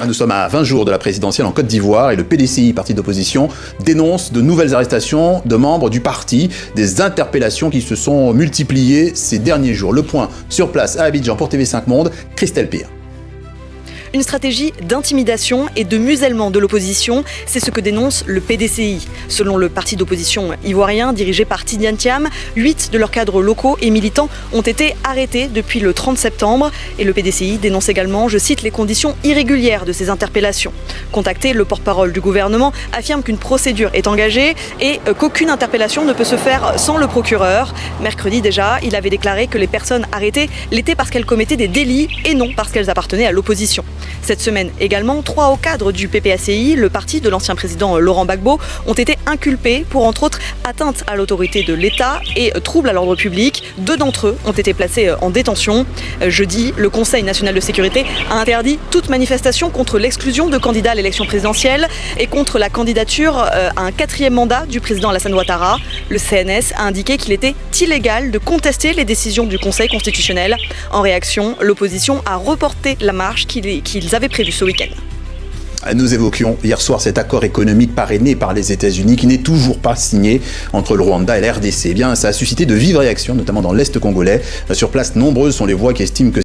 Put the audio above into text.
Nous sommes à 20 jours de la présidentielle en Côte d'Ivoire et le PDCI, parti d'opposition, dénonce de nouvelles arrestations de membres du parti, des interpellations qui se sont multipliées ces derniers jours. Le point sur place à Abidjan pour TV5 Monde, Christelle Pire. Une stratégie d'intimidation et de musellement de l'opposition, c'est ce que dénonce le PDCI. Selon le parti d'opposition ivoirien dirigé par Tidiane Thiam, 8 de leurs cadres locaux et militants ont été arrêtés depuis le 30 septembre. Et le PDCI dénonce également, je cite, les conditions irrégulières de ces interpellations. Contacté, le porte-parole du gouvernement affirme qu'une procédure est engagée et qu'aucune interpellation ne peut se faire sans le procureur. Mercredi déjà, il avait déclaré que les personnes arrêtées l'étaient parce qu'elles commettaient des délits et non parce qu'elles appartenaient à l'opposition. Cette semaine également, 3 hauts cadres du PPACI, le parti de l'ancien président Laurent Gbagbo, ont été inculpés pour, entre autres, atteinte à l'autorité de l'État et trouble à l'ordre public. 2 d'entre eux ont été placés en détention. Jeudi, le Conseil national de sécurité a interdit toute manifestation contre l'exclusion de candidats à l'élection présidentielle et contre la candidature à un 4e mandat du président Alassane Ouattara. Le CNS a indiqué qu'il était illégal de contester les décisions du Conseil constitutionnel. En réaction, l'opposition a reporté la marche qu'ils avaient prévue ce week-end. Nous évoquions hier soir cet accord économique parrainé par les États-Unis qui n'est toujours pas signé entre le Rwanda et la RDC. Eh bien, ça a suscité de vives réactions, notamment dans l'Est congolais. Sur place, nombreuses sont les voix qui estiment que